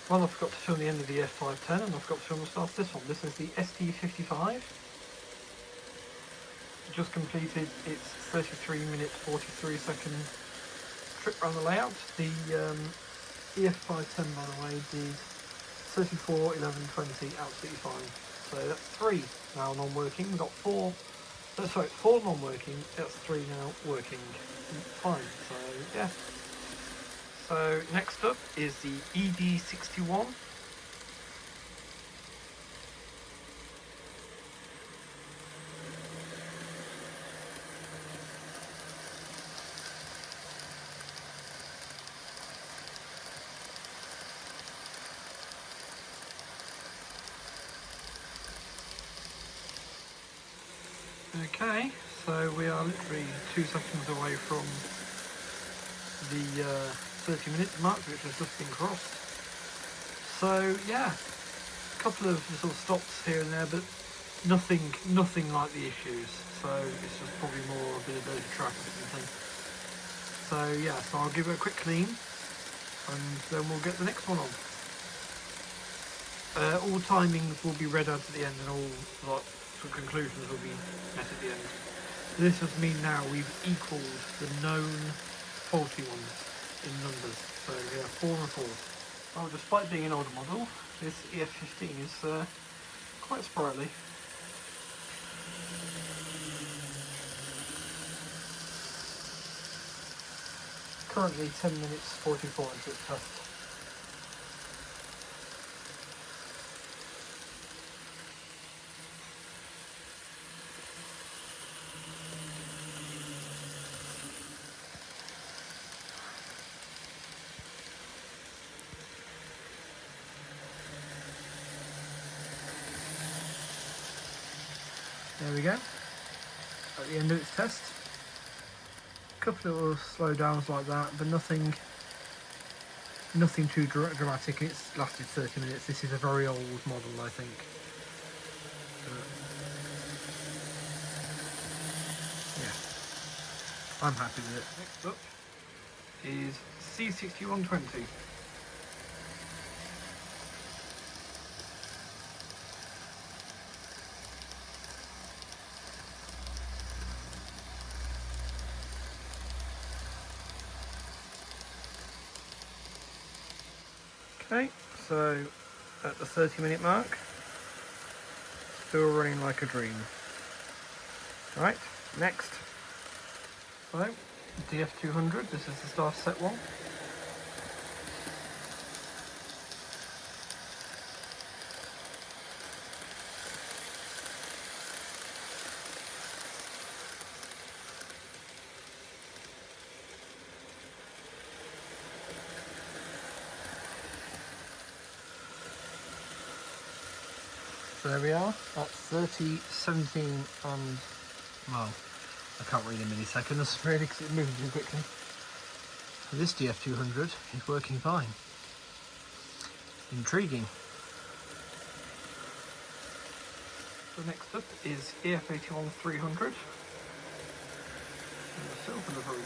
One, I forgot to film the end of the F510, and I forgot to film the start of this one. This is the ST55. Just completed its 33-minute 43-second trip around the layout. The EF510, by the way, did 34, 11, 20, absolutely fine. So that's 3 now non-working. We've got 4, sorry, 4 non-working, that's 3 now working. Fine, so yeah. So next up is the ED61. Okay, so we are literally 2 seconds away from the 30-minute mark, which has just been crossed. So yeah, a couple of little stops here and there, but nothing like the issues. So it's just probably more a bit of dirty track or something. So yeah, so I'll give it a quick clean, and then we'll get the next one on. All timings will be read out at the end, and all conclusions will be met at the end. This does mean now we've equalled the known faulty ones in numbers. So we have 4 and 4. Well, despite being an older model, this EF15 is quite sprightly. Currently 10 minutes 44 into its test. There we go, at the end of its test. A couple of little slowdowns like that, but nothing too dramatic. It's lasted 30 minutes. This is a very old model, I think. Yeah, I'm happy with it. Next up is C6120. Okay, so at the 30-minute mark, still running like a dream. Right, next. So, DF200, this is the start set one. So there we are, at 30, 17 and, well, I can't read in milliseconds really because it's moving too quickly. So this DF200 is working fine. Intriguing. So next up is EF81 300 and the silver livery.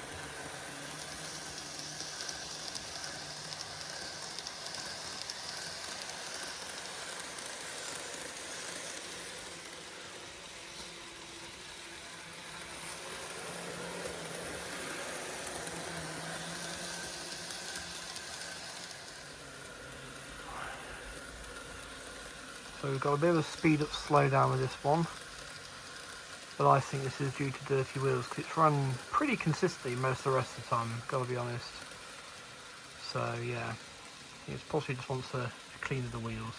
So we've got a bit of a speed up slow down with this one, but I think this is due to dirty wheels because it's run pretty consistently most of the rest of the time, gotta be honest. So yeah, it's possibly just wants a clean of the wheels.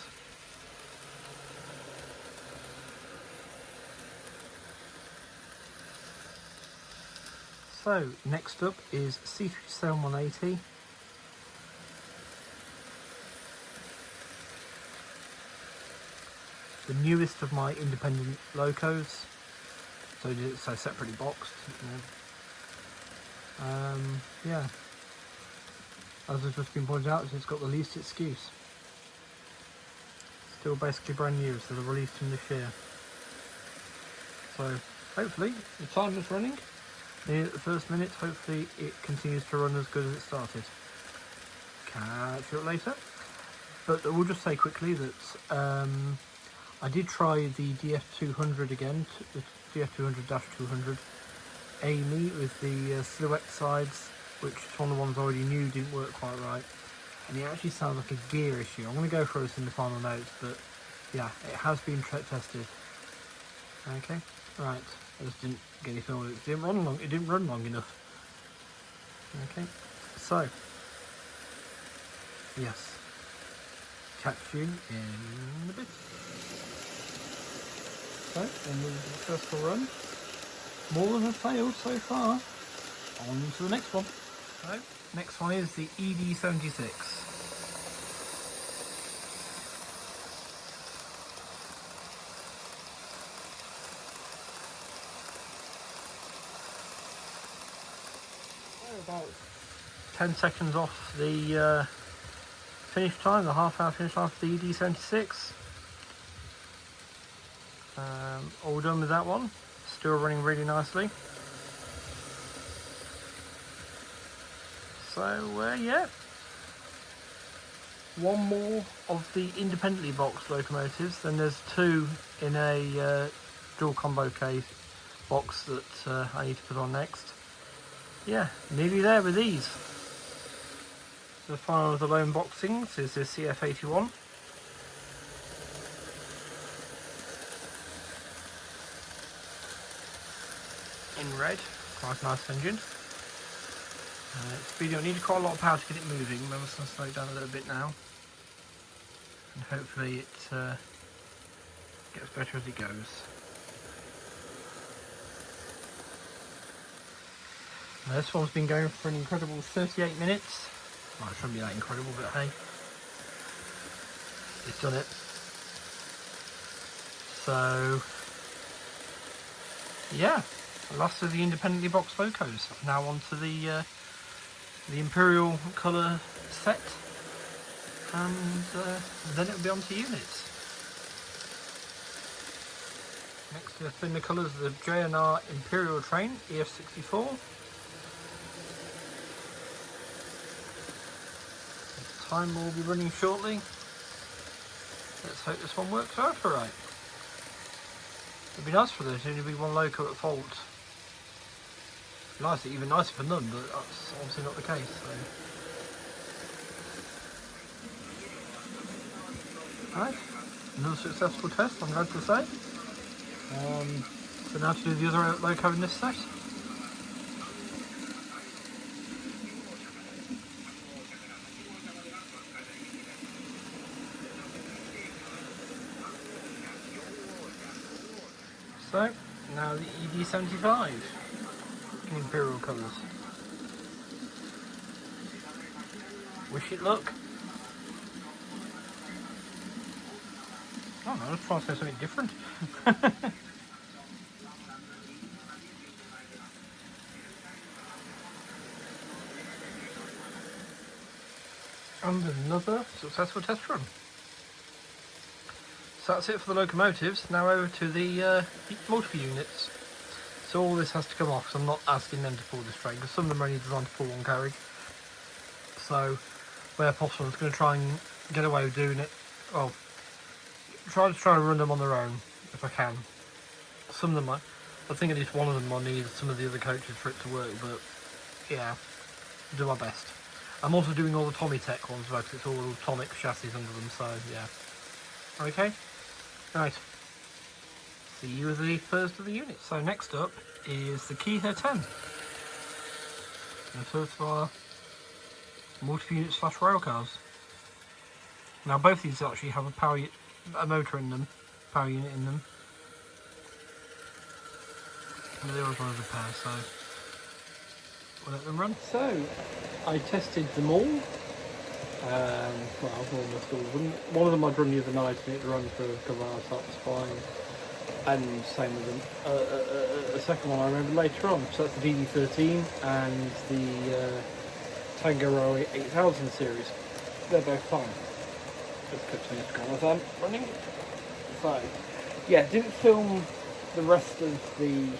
So next up is C57 180. The newest of my independent locos, so separately boxed. Yeah, as has just been pointed out, it's got the least excuse. Still basically brand new, so they're released from this year. So hopefully the time is running. The first minute, hopefully it continues to run as good as it started. Catch you later. but we'll just say quickly that I did try the DF200 again, the DF200-200 Amy with the silhouette sides, which is one of the ones I already knew didn't work quite right. And it actually sounds like a gear issue. I'm going to go through this in the final notes, but yeah, it has been tested. Okay, right. I just didn't get any film. It didn't run long. It didn't run long enough. Okay, so yes, catch you in a bit. So, another successful run. More than a failed so far. On to the next one. So, next one is the ED76. About 10 seconds off the finish time, the half-hour finish time for the ED76. All done with that one. Still running really nicely. So yeah, one more of the independently boxed locomotives. Then there's two in a dual combo case box that I need to put on next. Yeah, nearly there with these. The final of the loan boxings is the CF81. In red, quite a nice engine. Speedy, I need quite a lot of power to get it moving. I'm just going to slow it down a little bit now. And hopefully it gets better as it goes. Now this one's been going for an incredible 38 minutes. Well, it shouldn't be that incredible, but hey, it's done it. So, yeah, last of the independently boxed locos. Now on to the Imperial colour set, and then it'll be on to units. Next to in the colours of the JNR Imperial train, EF64. Time will be running shortly. Let's hope this one works out alright. It'd be nice for there to only be one loco at fault. Nice, even nicer for none, but that's obviously not the case. So. Right, another successful test, I'm glad to say. So now to do the other loco in this set. So, now the ED75 in Imperial colours. Wish it luck. Oh no, let's try to say something different. And another successful test run. So that's it for the locomotives. Now over to the multiple units. So all this has to come off, because I'm not asking them to pull this train, because some of them are only designed to pull one carriage. So where possible, I'm going to try and get away with doing it. Well, try and run them on their own if I can. Some of them I think at least one of them will need some of the other coaches for it to work, but yeah, do my best. I'm also doing all the Tomix ones, because it's all Tomix chassis under them, so yeah. Okay. Right, see you as the first of the units. So next up is the Keitha 10. And first of our multi-unit / rail cars. Now both these actually have a motor in them, power unit in them. And the other one is a pair, so we'll let them run. So I tested them all. Well, almost all of them. One of them I'd run the other night and it ran for a couple of hours, that was fine. And same with them. The second one I remember later on, so that's the DD13 and the Tango Railway 8000 series. They're both fine. Just continue to go with them running. So, yeah, didn't film the rest of the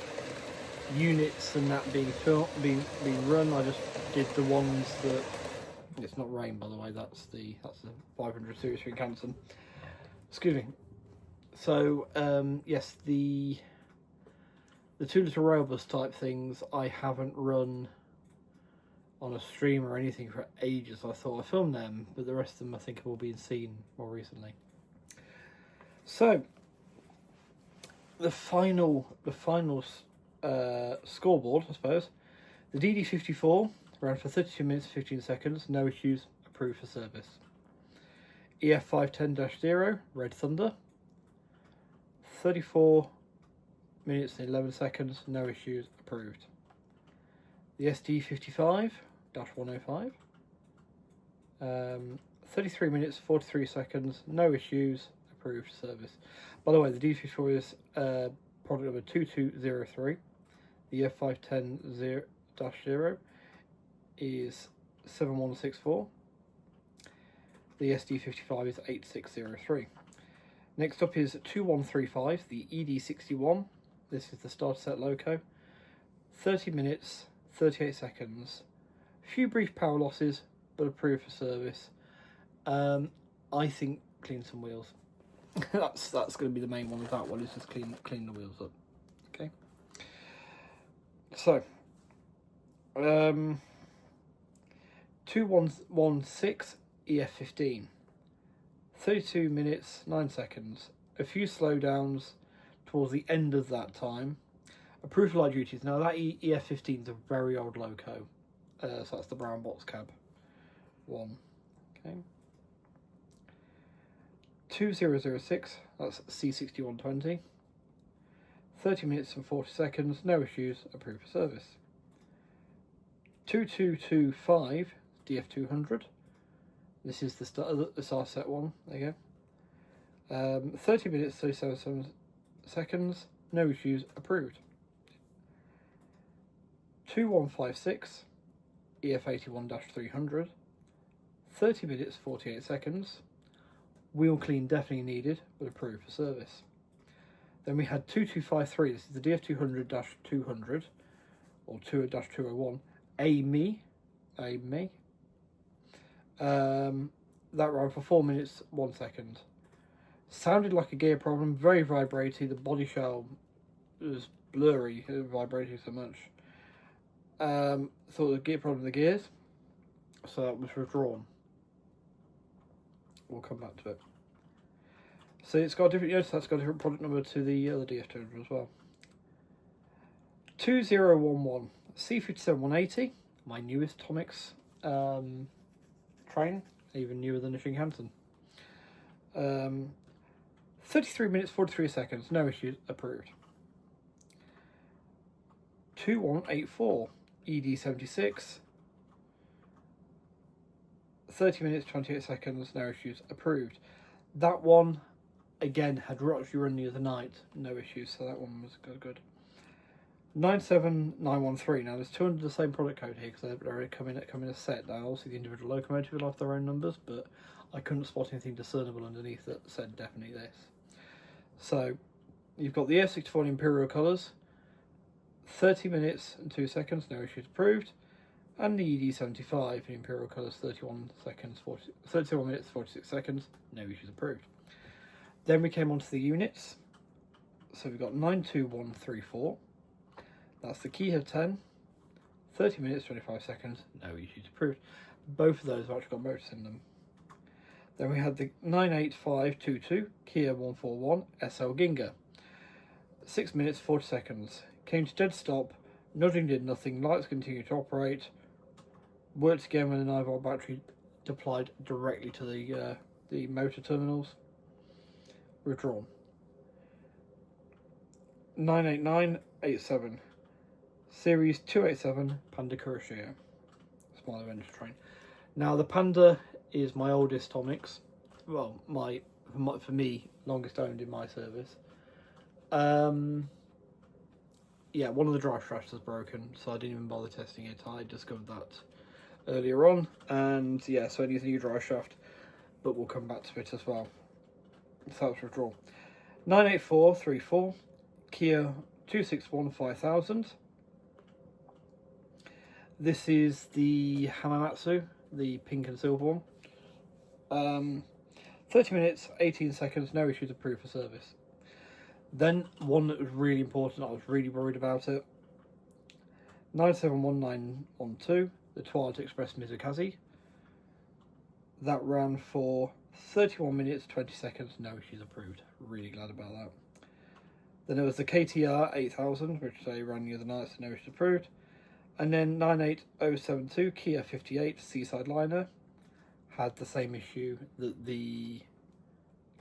units and that being run. I just did the ones that It's not rain, by the way. That's the 500 series for Canton. Excuse me. So yes, the 2 litre rail bus type things I haven't run on a stream or anything for ages. I thought I filmed them, but the rest of them I think have all been seen more recently. So the final scoreboard, I suppose. The DD54 ran for 32 minutes 15 seconds, no issues, approved for service. EF510-0 Red Thunder, 34 minutes and 11 seconds, no issues, approved. The SD55-105, 33 minutes 43 seconds, no issues, approved service. By the way, the D54 is product number 2203. The F510-0 is 7164. The SD55 is 8603. Next up is 2135, the ED61. This is the starter set loco. 30 minutes, 38 seconds. A few brief power losses, but approved for service. I think clean some wheels. that's going to be the main one of that one, is just clean the wheels up. Okay. So, 2116 EF15. 32 minutes, 9 seconds. A few slowdowns towards the end of that time. Approved for light duties. Now that EF15 is a very old loco. So that's the brown box cab one. Okay. 2006, that's C6120. 30 minutes and 40 seconds, no issues, approved for service. 2225 DF200. This is the SR set one, there you go. 30 minutes, 37 seconds, no issues, approved. 2156 EF81-300. 30 minutes, 48 seconds. Wheel clean definitely needed, but approved for service. Then we had 2253, this is the DF200-200, or 2-201, AME. That ran for 4 minutes, 1 second. Sounded like a gear problem, very vibrating, the body shell was blurry, it was vibrating so much. Thought it was a gear problem in the gears, so that was withdrawn. We'll come back to it. So it's got a different, that's got a different product number to the other DF200 as well. 2011 C57-180, my newest Tomix train, even newer than the Shinkansen. 33 minutes 43 seconds, no issues, approved. 2184 ED76. 30 minutes 28 seconds, no issues, approved. That one again had actually run the other night, no issues, so that one was good. 97913. Now there's two under the same product code here because they're come in a set. Now obviously the individual locomotive will have their own numbers, but I couldn't spot anything discernible underneath that said definitely this. So you've got the F64 Imperial colours, 30 minutes and 2 seconds, no issues, approved. And the ED75 in Imperial colours, 31 minutes 46 seconds, no issues, approved. Then we came on to the units. So we've got 92134. That's the Kia 10, 30 minutes 25 seconds, no issues, approved. Both of those have actually got motors in them. Then we had the 98522 Kia 141 SL Ginga, 6 minutes 40 seconds. Came to dead stop, nudging did nothing, lights continued to operate. Worked again when the 9-volt battery applied directly to the motor terminals. Withdrawn. 98987 Series 287 Panda Kuroshio. Small adventure train. Now the Panda is my oldest Tomix. Well, for me, longest owned in my service. Yeah, one of the drive shafts was broken, so I didn't even bother testing it. I discovered that earlier on, and yeah, so it needs a new drive shaft, but we'll come back to it as well. So that's withdrawal. 98434 Kia 261 5000. This is the Hamamatsu the pink and silver one. 30 minutes, 18 seconds, no issues, approved for service. Then one that was really important, I was really worried about it. 971912, the Twilight Express Mizukazi. That ran for 31 minutes, 20 seconds, no issues, approved. Really glad about that. Then there was the KTR 8000, which they ran the other night, so no issues, approved. And then 98072 Kia 58 Seaside Liner had the same issue that the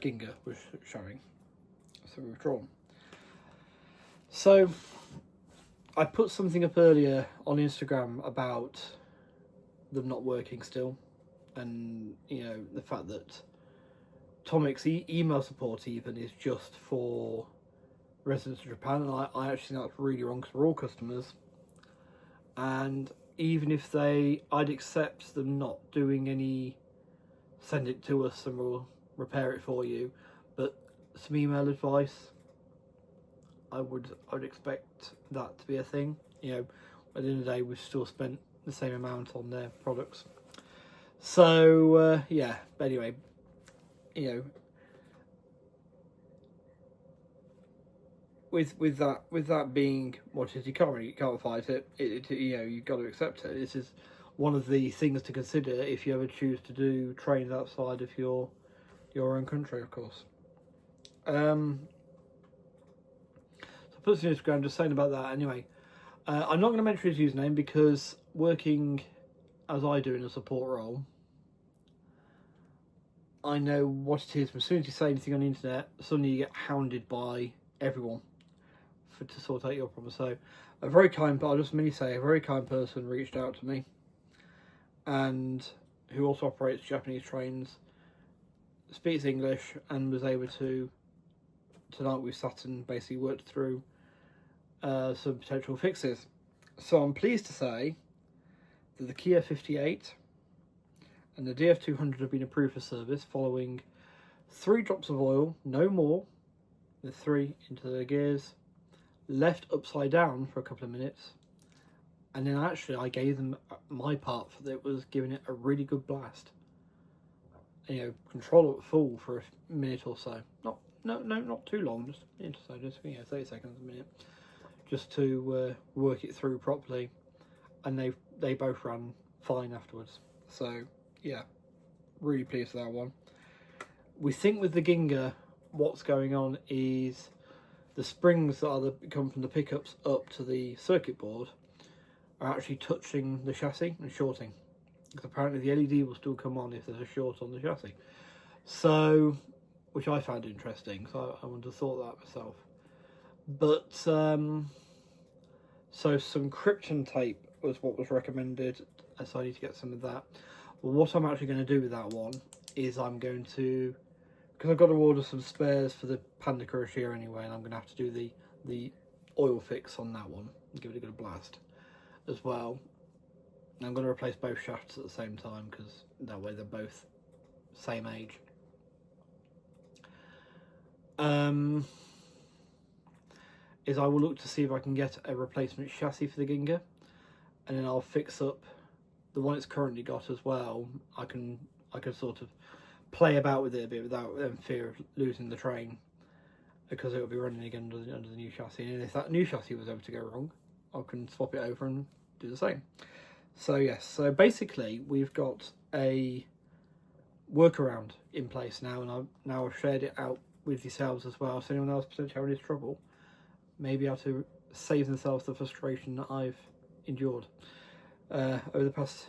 Ginga was showing, so withdrawn. So I put something up earlier on Instagram about them not working still, and you know, the fact that Tomix email support even is just for residents of Japan, and I actually think that's really wrong, because we're all customers. And even if I'd accept them not doing any, send it to us and we'll repair it for you, but some email advice, I would expect that to be a thing. You know, at the end of the day, we've still spent the same amount on their products. So yeah, but anyway, you know, with that being what it is, you can't fight it. You know, you've got to accept it. This is one of the things to consider if you ever choose to do trains outside of your own country, of course. So I put this on Instagram just saying about that. Anyway, I'm not going to mention his username, because working as I do in a support role, I know what it is. As soon as you say anything on the internet, suddenly you get hounded by everyone to sort out your problem. So a very kind, but I'll just merely say, a very kind person reached out to me, and who also operates Japanese trains, speaks English, and was able to, tonight we sat and basically worked through some potential fixes. So I'm pleased to say that the Kia 58 and the DF200 have been approved for service following 3 drops of oil, no more, the 3 into the gears, left upside down for a couple of minutes, and then actually I gave them my part for that, was giving it a really good blast. You know, control at full for a minute or so. Not too long, just a minute or so, just, you know, 30 seconds, a minute, just to work it through properly, and they both ran fine afterwards. So yeah, really pleased with that one. We think with the Ginga, what's going on is the springs that come from the pickups up to the circuit board are actually touching the chassis and shorting, because apparently the LED will still come on if there's a short on the chassis. So, which I found interesting, so I wouldn't have thought that myself. But so some Krypton tape was what was recommended, so I need to get some of that. Well, what I'm actually going to do with that one is I'm going to, because I've got to order some spares for the Panda Crochet anyway, and I'm going to have to do the oil fix on that one and give it a good blast as well. And I'm going to replace both shafts at the same time, because that way they're both same age. Is I will look to see if I can get a replacement chassis for the Ginga, and then I'll fix up the one it's currently got as well. I can sort of play about with it a bit without fear of losing the train, because it will be running again under the new chassis. And if that new chassis was ever to go wrong, I can swap it over and do the same. So yes, so basically we've got a workaround in place now, and I've shared it out with yourselves as well, so anyone else potentially having this trouble may be able to save themselves the frustration that I've endured over the past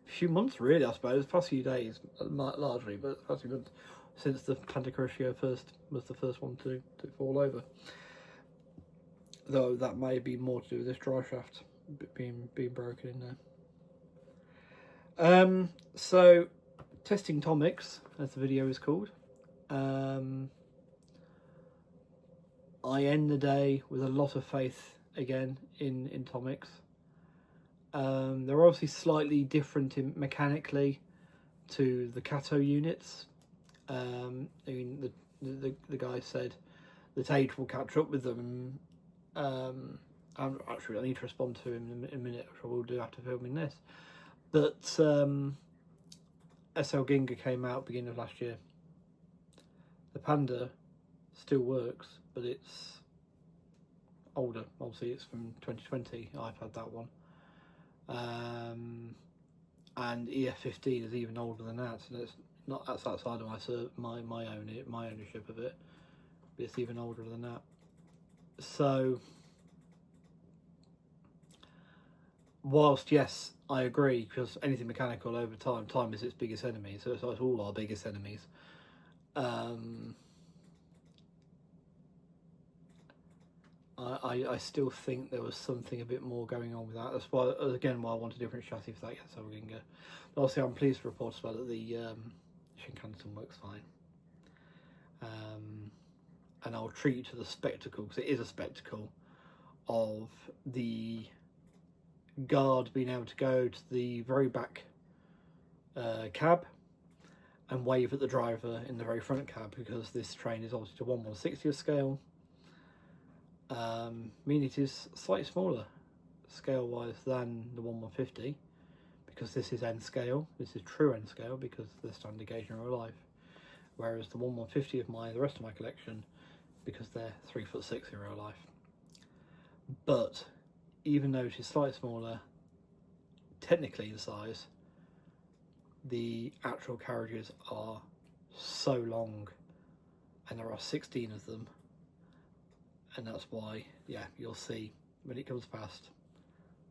few months, really, I suppose, past few days largely, but the past few months, since the Panda Crochet was the first one to fall over. Though that may be more to do with this dry shaft being broken in there. So testing Tomix, as the video is called. I end the day with a lot of faith again in Tomix. They're obviously slightly different mechanically to the Kato units. I mean, the guy said that age will catch up with them. Actually, I need to respond to him in a minute, which I will do after filming this. But SL Ginga came out beginning of last year. The Panda still works, but it's older. Obviously, it's from 2020. I've had that one. And EF15 is even older than that, so that's outside of my ownership of it. But it's even older than that. So, whilst yes, I agree, because anything mechanical over time is its biggest enemy. So it's all our biggest enemies. I still think there was something a bit more going on with that. That's why, again, why I want a different chassis for that SL Ginga. But obviously, I'm pleased to report as well that the Shinkansen works fine. And I'll treat you to the spectacle, because it is a spectacle, of the guard being able to go to the very back cab and wave at the driver in the very front cab, because this train is obviously to 1/160th scale. Meaning it is slightly smaller scale wise than the 1/150, because this is N scale. This is true N scale, because they're standard gauge in real life, whereas the 1/150 of the rest of my collection, because they're 3'6" in real life. But even though it is slightly smaller technically in size, the actual carriages are so long, and there are 16 of them, and that's why, yeah, you'll see when it comes past,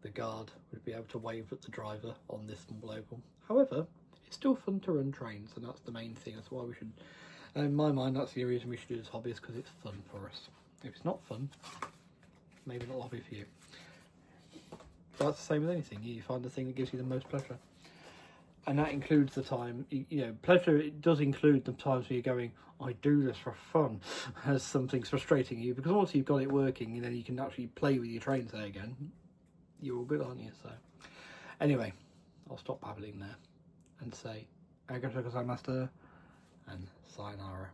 the guard would be able to wave at the driver on this small oval. However, it's still fun to run trains, and that's the main thing. That's why we should, in my mind, that's the reason we should do this hobby, is because it's fun for us. If it's not fun, maybe not a hobby for you. But that's the same with anything. You find the thing that gives you the most pleasure. And that includes the time, pleasure, it does include the times where you're going, I do this for fun, as something's frustrating you, because once you've got it working, and then you can actually play with your trains there again, you're all good, aren't you? So, anyway, I'll stop babbling there and say, Arigato gozaimasu, and sayonara.